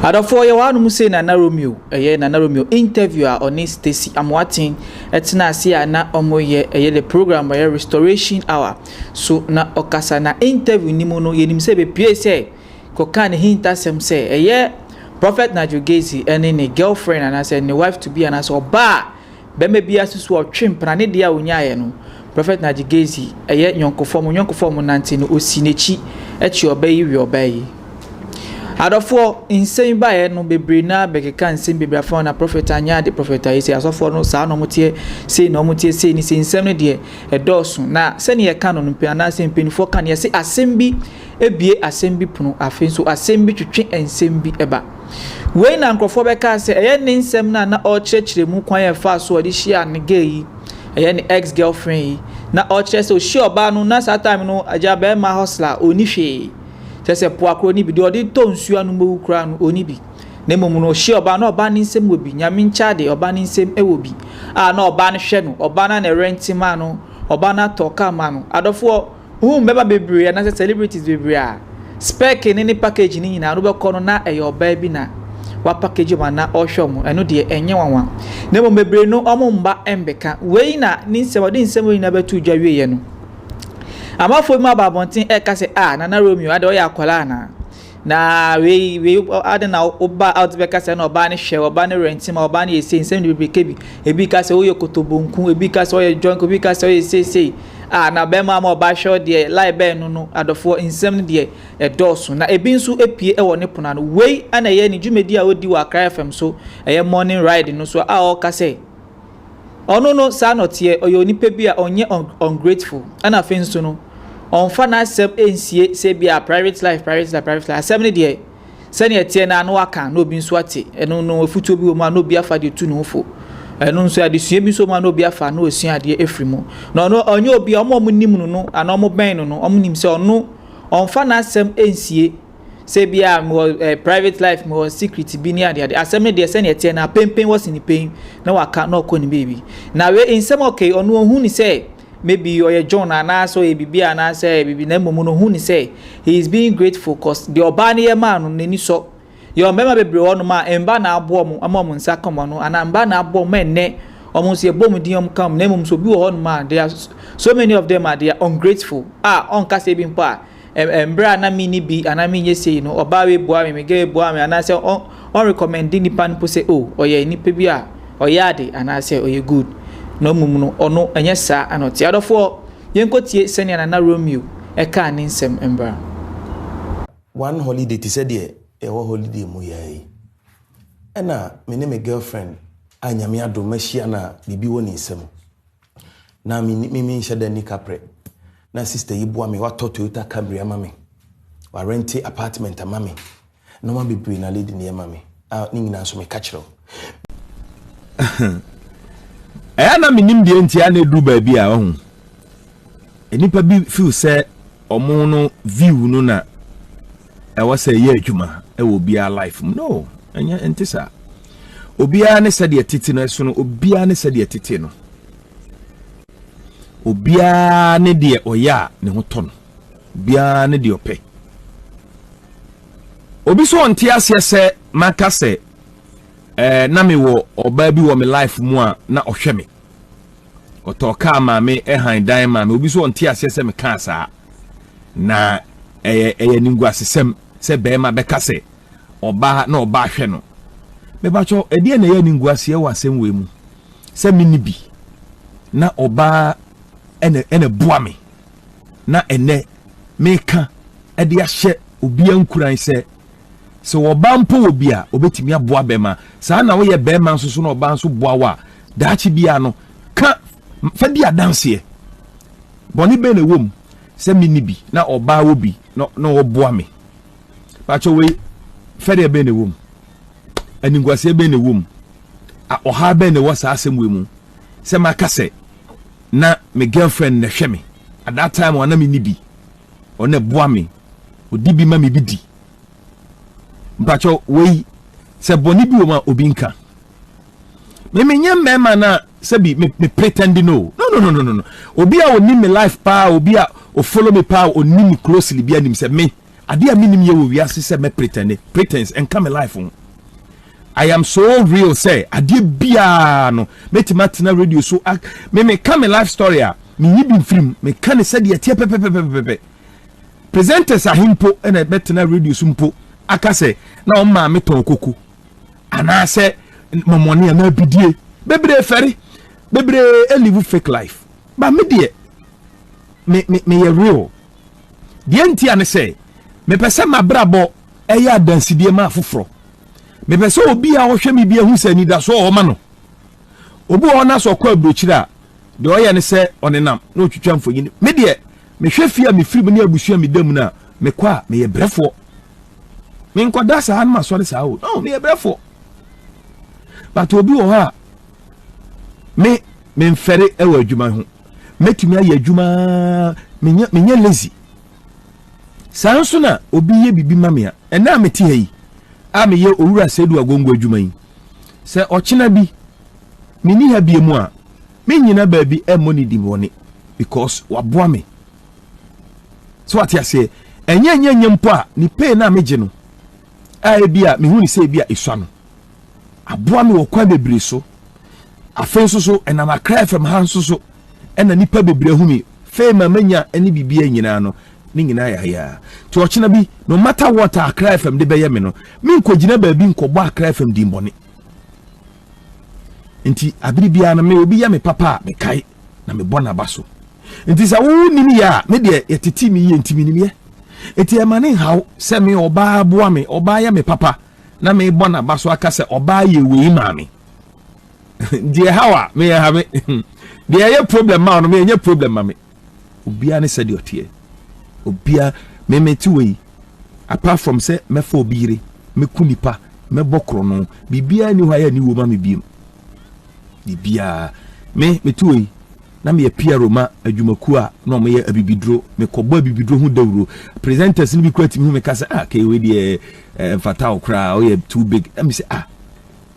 Adofo ye wanu mu say na Romeo na Romeo interview on Stacy Amwatin etina ase na omoye the program by restoration hour so na okasa na interview ni mu no yenim se be pie se koka ne hinta sem se prophet Najugezi ene ne girlfriend and say ne wife to be and so ba be me bia susu otwempra ne dia onyaye no prophet Najugezi nyonkofo nante no osinechi echi obayi wi obayi Adofo insane by no bebre na bekeka nsem bebre afọ na prophet anya de prophet ayi say asofo no sa no motie say no motie say ni say nsem ne de edoso na se ne ye ka no mpe na se mpenifo ka ne say asem bi ebie asem bi puno afen so asem bi twetwe ensem bi eba we na nkrofo beka say eye ne nsem na o chechire mu kwan ye fa so odi hia ne gay eye ne ex girlfriend na o chese so shi oba no na sa time no aja be ma hustler oni hwe tese po akro ni bi de odi to nsu anu mewu kra no oni bi na momu no hye oba na oba ni nsem obi nyame ncha de oba ni nsem ewobi na oba no hwe no oba na rent ma no oba na toka ma no adofo mbeba bebre na celebrities bebre spec ni package ni nyina no be kono na oba bi na wa package ma na ohwom eno de enye wanwa na momu bebre no omo mba embeka we na ni nsem odi nsem ni na betu dwa wiye no amafo ma babontin ka se na Romeo ade o ya akwala na we ade na oba out be ka se na oba ne hwe oba ne rent ma oba ne ese nsem de bekebi ebi ka se o ye kotobonku ebi ka se o ye joint ebi ka se o ye sese na be ma oba hwe de lai be no adofo nsem de edoso na ebi nso epie e wo ne pona no we ana ye ni dwumedi a odi wa Cry FM so morning ride no so o ka se ono no sa notie oyo nipa bi a onye ungrateful ana fenso no onfa na seb ensie se bia private life asem ne de se ne tie na no aka na obi nso ate eno no futu obi wo ma no obi afa de tu no fo eno nso ade sue bi so ma no obi afa na osua de efrimo no onye obi omo nim no ana omo ben no omo nim se ono onfa na asem ensie se bia private life mo secret bi ni ade asem ne de se ne tie na pempen was ni pen na waka na okoni baby na we insem okay ono hu ni se maybe or John and so a bibi and say bibi na momo hu ni say he is being grateful cause the obani man ni so your member bebre ono ma emba na abo mo amom nsa kama no ana emba na abo men ne omo se bom diom kam na mum so bi wo ono ma there are so many of them they are ungrateful on ka se bi mpa embra na mi ni bi ana mi nye say no oba we boa me ge boa me ana say on recommending ni pan po say oye ni pe bi a oyade ana say oye good no mumuno ono enye sa anoti adofo yenkotie senia na Romeo ka ni nsem embra one holiday ti said e holiday mu yayi ena me ne me girlfriend anyame ado mahia na bibi woni nsem na mi sheda ni kapre na sister yibo ame wa Toyota Camry amame wa rent apartment amame no ma bibi na lady ni amame ni nyina so me kachiro na minim de ntia na edu ba bi a ho enipa bi feel say omo no view no na e wa say ye adwuma e wo bia life no enya entisa obia ne sade titi no so no obia ne sade titi no obia ne de oya ne ho ton bia ne de ope obi so ontia ase se maka se na me wo oba bi wo me life mu a na ohwe me otoka ma me han dan ma me obi so onti ase se me ka sa na ningwa sesem se be ma be ka se oba na oba hwe no me ba cho ede na ye ningwa se wa asem we mu se me ni bi na oba ene boa me na ene me ka ede ahye obi ankuran se so oba mpo obi a obetimi aboa bema sa na wo ye bema nso so na oba nso boa wa daachi bia no ka fadi adanse boni be na wom se mini bi na oba wo bi no wo boa me pacho we fadi be na wom aningwase be na wom a oha be na wo sa asem we mu se makase na me girlfriend na hwe me at that time ona mini bi ona boa me odi bi ma me bi di mpacho we se boni bi o ma obi nka me nyam mema na sabi me pretend no obi a oni me life pa obi a o follow me pa oni me closely bi anim se me ade a minim ye wo wiase se me pretense and come life on. I am so real say ade bia no metima tena radio so me come life story a me yibi film me kan se de tie pepepepepe presenters ahimpo na betena radio so mpo aka se na o ma me ton koku ana se momoni na bidie bebre feri bebre live fake life ba me de me ye real de ntia ne se me pese mabrabo eya dansidie ma foforo me pese obi a wo hwe me bia hu sani da so o ma no obi ona so kwa abrochira de oye ne se onenam na otwitwa mfonyi me de me hwe fia me firi me abusua me dam na me kwa me ye brefo me nkoda sa han ma so ne sa o no me ye brefo but obi o ha me mfere ewa adwuma ho metumi aye adwuma me lazy sanso na obi ye bibi mamia ena meti ha yi a me ye owura sedu agongo adwuma yi se ochina bi mini ha biemu a me nyina ba bi emoni di woni because waboa me so atia se enye mpo a ni pay na meje no a bi a me hu ni se bi a esua no aboa me wokwa bebre so afenso so ena ma cry from hanso so ena nipa bebre hu mi fe ma manya eni bibia nyina no ni nyina ya to ochina bi no matter what I cry from de beye me no me nkogina ba bi nkobo a cry from di mbone nti abiri bia na me obi ya me papa me kai na me bona baso nti sa wo nimi ya me de yetiti mi ye ntimi nimi ye eti e mane haw se me oba boa me oba ya me papa na me bona baso aka se oba ye we maami die hawa me ya have die ye problem ma no me nye problem ma me obia ne se de otie obia me meti we apart from say me fo obire me kunipa me bokro no bibia ni hwa ya ni wo ma me biem bibia me meti we na me pia roma adwumaku a na me ye abibidro me kobo abibidro hu dawro presenters ni bi kwati hu me kasa kai we de fata okra o ye too big me say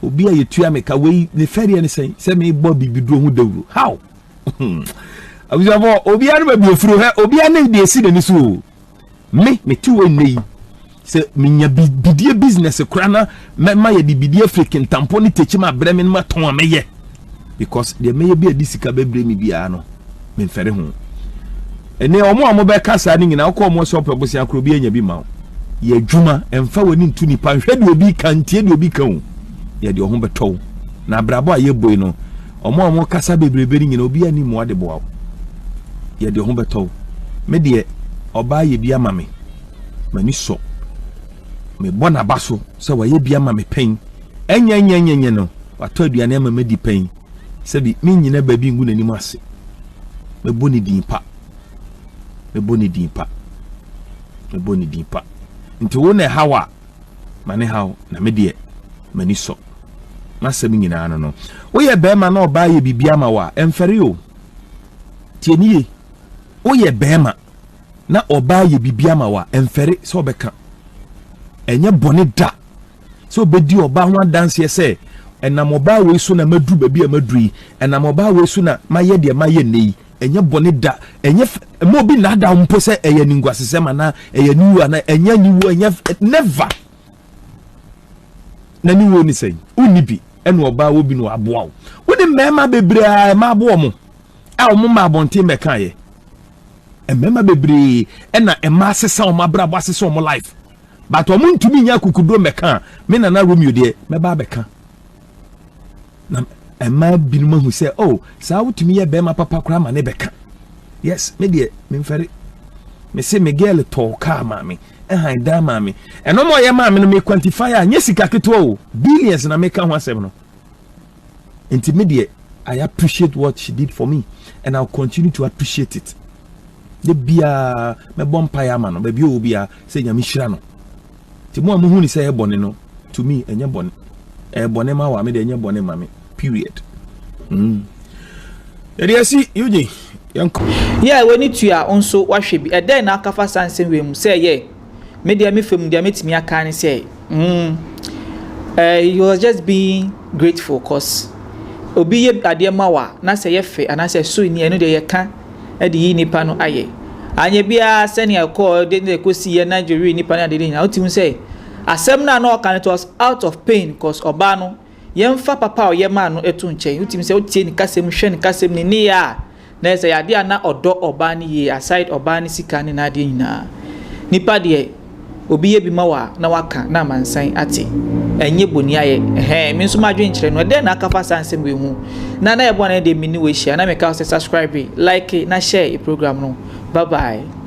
obi a yetua me ka we ne feria ne say me bo bibidro hu dawro how abuzabo obi anu ba biofuru he obi anu de esi de ni so me tu we nei se minya bidie business kra na ma ye bidie freaking tamponi techima breme ma ton ameye because de meye bi adisika bebre mi bia no me fere ho ene omo amo be kasa ni nyina ko omo shop bosi akro bi anya bi ma ye adwuma emfa woni ntu ni pa hwe de obi kan tie de obi kan ye de ho beto na brabo aye boy no omo kasa bebrebe ni nyina obi ani mo ade bo ye de ho beto me de oba ye bia ma me mani so me bona baso se wa ye bia ma me pen enya no wato aduane ma me di pen sebi mi nyina ba bi ngu nani mu ase me boni din pa nti wo na hawa mane haw na me de mani so na se mi nyina no wo ye be ma na oba ye bibia ma wa emfere o tieniye wo ye be ma na oba ye bibia ma wa emfere so obeka enye boni da so obedi oba ho dance ye se enam oba we so na madu babi amadui enam oba we so na maye de maye nei enye boni da enye mo bi na da mpo se eye ningwasese ma na eye niwu na enye niwu enye never na niwu ni sei unibi ene oba wo bi no aboa wo de mema bebre ma aboa mo a mo ma abonte meka ye mema bebre ena ema sesa o mabrabo asesa o life but o muntu mi nya kukudo meka me na Romeo de meba beka na ema binuma hu say oh sa wutumi ye be ma papa kura ma ne beka yes me de me mfere me se me girl talk ma me han da ma me eno mo ye ma me no me quantify anya sika keto o billions na me ka ho asem no intermediate I appreciate what she did for me and I'll continue to appreciate it de bia me bompa ma no be bi obia se nya me hira no ti mo amu hu ni say e bone no to me enye bone e bone ma wa me de enye bone ma me period Eriasi Yuji yanko yeah we need to ya onso wahwe bi eden na akafa sansen we mu say yeah me dia me fam dia metimi aka ni say you was just being grateful cause obi ye ade ma wa na say ye fe ana say so ni eno de ye ka e de yi nipa no aye anye bia senior call de ko si ye Nigeria ni pana de na utim say asem na no kan it was out of pain cause oba no yemfa papa o yema no etu nchen utim say utie ni kasem hwe ni kasem ni ya na say ade na odo oba ni ye aside oba ni sika ni na ade nyina nipa de obi ye bi ma wa na waka na mansan ate enye boni aye me nso ma dwen kire no de na akafa sansem we hu na ye bona de mini we share na me ka subscribe like na share e program no bye bye.